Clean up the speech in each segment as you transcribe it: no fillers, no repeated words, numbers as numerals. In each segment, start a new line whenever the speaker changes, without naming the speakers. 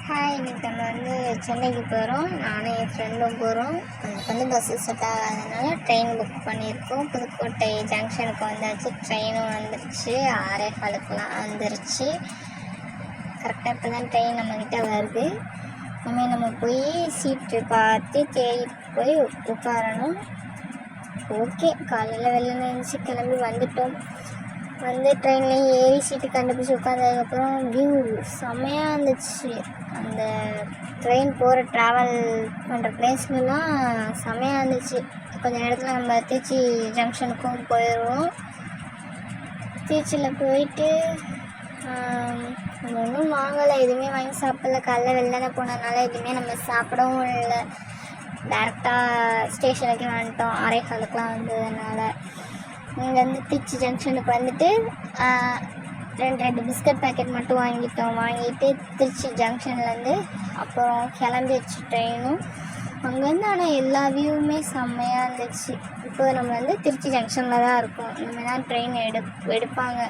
Hi, இன்னைக்கு நம்ம சென்னைக்கு போகிறோம். நானும் என் ஃப்ரெண்டும் போகிறோம். அதுக்கு பஸ்ஸு செட் ஆகாதனால ட்ரெயின் புக் பண்ணியிருக்கோம். புதுக்கோட்டை ஜங்ஷனுக்கு வந்தாச்சு. ட்ரெயினும் வந்துருச்சு. 6:15க்குலாம் வந்துருச்சு. கரெக்டாக இப்போ தான் ட்ரெயின் நம்மக்கிட்ட வருது. இனிமேல் நம்ம போய் சீட்டு பார்த்து தேடிட்டு போய் உட்காரணும். ஓகே, காலையில் வெள்ளனை எழுந்துச்சி கிளம்பி வந்துட்டோம். ட்ரெயின்லேயும் ஏறி சீட்டு கண்டுபிடிச்சி உட்காந்ததுக்கப்புறம் வியூ செம்மையாக இருந்துச்சு. அந்த ட்ரெயின் போகிற ட்ராவல் பண்ணுற பிளேஸ்லாம் செம்மையாக இருந்துச்சு. கொஞ்சம் நேரத்தில் நம்ம திருச்சி ஜங்ஷனுக்கும் போயிடுவோம். திருச்சியில் போயிட்டு நம்ம ஒன்றும் வாங்கலை, எதுவுமே வாங்கி சாப்பிடல. காலைல வெள்ளனை போனதுனால எதுவுமே நம்ம சாப்பிடவும் இல்லை. டேரெக்டாக ஸ்டேஷனுக்கு வந்துட்டோம். 6:15க்குலாம் வந்ததுனால இங்கேருந்து திருச்சி ஜங்ஷனுக்கு ரெண்டு பிஸ்கட் பேக்கெட் மட்டும் வாங்கிட்டு திருச்சி ஜங்ஷன்லேருந்து அப்புறம் கிளம்பிடுச்சு ட்ரெயினும். அங்கேருந்து ஆனால் எல்லா வியூவுமே செம்மையாக இருந்துச்சு. இப்போ நம்ம திருச்சி ஜங்ஷனில் தான் இருக்கோம். இனிமேல் தான் ட்ரெயின் எடுப்பாங்க.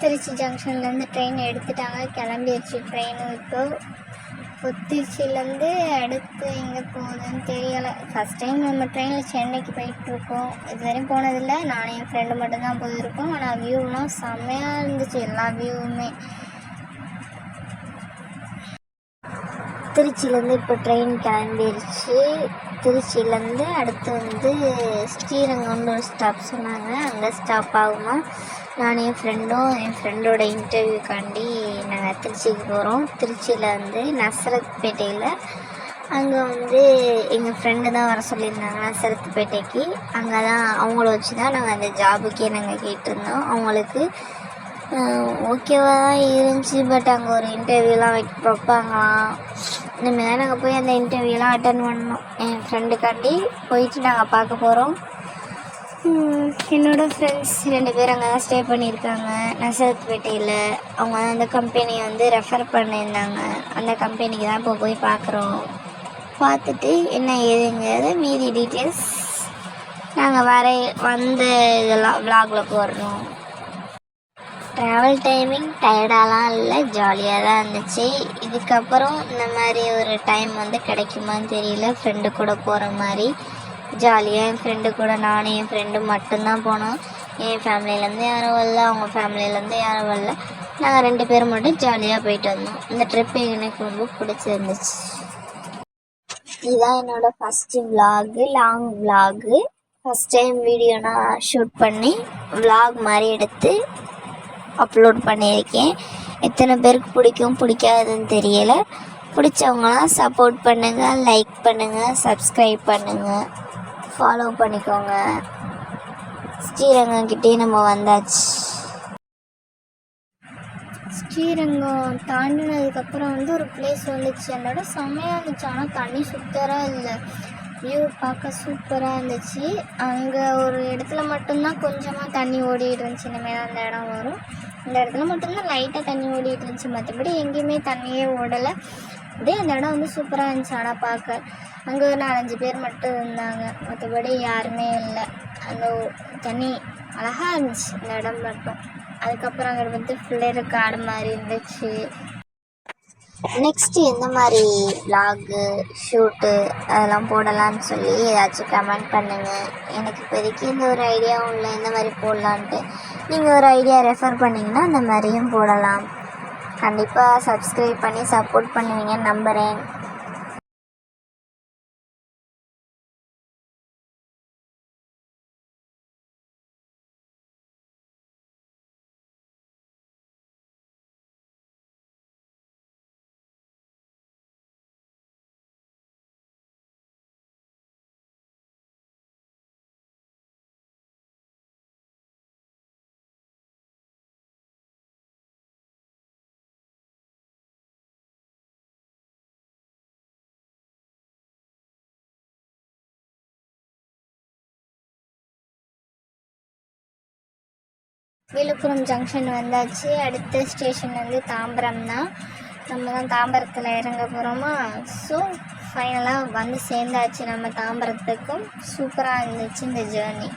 திருச்சி ஜங்ஷன்லேருந்து ட்ரெயின் எடுத்துட்டாங்க, கிளம்பிடுச்சு ட்ரெயினும். இப்போ திருச்சியிலேருந்து அடுத்து எங்கே போகுதுன்னு தெரியலை. ஃபஸ்ட் டைம் நம்ம ட்ரெயினில் சென்னைக்கு போயிட்டுருக்கோம். இது வரையும் போனதில்லை. நானும் என் ஃப்ரெண்டு மட்டும்தான் போயிருக்கோம். ஆனால் வியூலாம் செம்மையாக இருந்துச்சு, எல்லா வியூவுமே. திருச்சியிலேருந்து இப்போ ட்ரெயின் கிளம்பிடுச்சு. திருச்சியிலேருந்து அடுத்து ஸ்ரீரங்கம்னு ஒரு ஸ்டாப் சொன்னாங்க, அங்கே ஸ்டாப் ஆகுமா. நான் என் ஃப்ரெண்டோட இன்டர்வியூக்காண்டி நாங்கள் திருச்சிக்கு போகிறோம். திருச்சியில் நசரத்பேட்டையில் அங்கே எங்கள் ஃப்ரெண்டு தான் வர சொல்லியிருந்தாங்க நசரத்பேட்டைக்கு. அங்கே தான் அவங்கள வச்சு தான் நாங்கள் அந்த ஜாபுக்கே நாங்கள் கேட்டிருந்தோம். அவங்களுக்கு ஓகேவாக தான் இருந்துச்சு. பட் அங்கே ஒரு இன்டர்வியூலாம் வைப்பாங்களாம். இனிமேல் தான் நாங்கள் போய் அந்த இன்டர்வியூலாம் அட்டன் பண்ணோம். என் ஃப்ரெண்டுக்காண்டி போயிட்டு நாங்கள் பார்க்க போகிறோம். என்னோடய ஃப்ரெண்ட்ஸ் 2 பேர் அங்கே தான் ஸ்டே பண்ணியிருக்காங்க நசரத்பேட்டையில். அவங்க அந்த கம்பெனியை ரெஃபர் பண்ணியிருந்தாங்க. அந்த கம்பெனிக்கு தான் இப்போ போய் பார்க்குறோம். பார்த்துட்டு என்ன ஏதுங்கிறது மீதி டீட்டெயில்ஸ் நாங்கள் வந்த இதெல்லாம் விலாகில் போடுறோம். ட்ராவல் டைமிங் டயர்டாலாம் இல்லை, ஜாலியாக தான் இருந்துச்சு. இதுக்கப்புறம் இந்த மாதிரி ஒரு டைம் கிடைக்குமான்னு தெரியல. ஃப்ரெண்டு கூட போகிற மாதிரி ஜாலியாக என் ஃப்ரெண்டு கூட நானும் என் ஃப்ரெண்டு மட்டும்தான் போனோம். என் ஃபேமிலியிலேருந்து யாரும் வரல, அவங்க ஃபேமிலியிலேருந்து யாரும் வரல. நாங்கள் 2 பேரும் மட்டும் ஜாலியாக போயிட்டு வந்தோம். இந்த ட்ரிப் எனக்கு ரொம்ப பிடிச்சிருந்துச்சு. இதுதான் என்னோடய first vlog, long vlog. First time video நான் ஷூட் பண்ணி விலாக் மாதிரி எடுத்து அப்லோட் பண்ணியிருக்கேன். எத்தனை பேருக்கு பிடிக்காதுன்னு தெரியலை. பிடிச்சவங்களாம் சப்போர்ட் பண்ணுங்கள், லைக் பண்ணுங்கள், சப்ஸ்கிரைப் பண்ணுங்கள், ஃபாலோ பண்ணிக்கோங்க. ஸ்ரீரங்கம்கிட்டே நம்ம வந்தாச்சு. ஸ்ரீரங்கம் தாண்டினதுக்கப்புறம் ஒரு பிளேஸ் வந்துச்சு. அதோட செம்மையாக இருந்துச்சு. ஆனால் தண்ணி சுத்தராக இல்லை. வியூ பார்க்க சூப்பராக இருந்துச்சு. அங்கே ஒரு இடத்துல மட்டும்தான் கொஞ்சமாக தண்ணி ஓடிட்டு இருந்துச்சு. இனிமேல் அந்த இடம் வரும். இந்த இடத்துல மட்டும்தான் லைட்டாக தண்ணி ஓடிட்டு இருந்துச்சு. மற்றபடி எங்கேயுமே தண்ணியே ஓடலை. அப்படியே அந்த இடம் சூப்பராக இருந்துச்சு. ஆனால் பார்க்க அங்கே ஒரு 4-5 பேர் மட்டும் இருந்தாங்க, மற்றபடி யாருமே இல்லை. அந்த தண்ணி அழகாக இருந்துச்சு இந்த இடம் மட்டும். அதுக்கப்புறம் அங்கே ஃபுல்லாக காடு மாதிரி இருந்துச்சு. நெக்ஸ்ட்டு எந்த மாதிரி விலாகு ஷூட்டு அதெல்லாம் போடலான்னு சொல்லி ஏதாச்சும் கமெண்ட் பண்ணுங்கள். எனக்கு இப்போதைக்கு இந்த ஒரு ஐடியாவும் இல்லை எந்த மாதிரி போடலான்ட்டு. நீங்கள் ஒரு ஐடியா ரெஃபர் பண்ணிங்கன்னா அந்த மாதிரியும் போடலாம். கண்டிப்பாக சப்ஸ்கிரைப் பண்ணி சப்போர்ட் பண்ணுவீங்கன்னு நம்புகிறேன். விழுப்புரம் ஜங்ஷன் வந்தாச்சு. அடுத்த ஸ்டேஷன் வந்து தாம்பரம் தான். நம்ம தான் தாம்பரத்தில் இறங்க போகிறோமா. ஸோ ஃபைனலாக வந்து சேர்ந்தாச்சு நம்ம தாம்பரத்துக்கும். சூப்பராக இருந்துச்சு இந்த ஜேர்னி.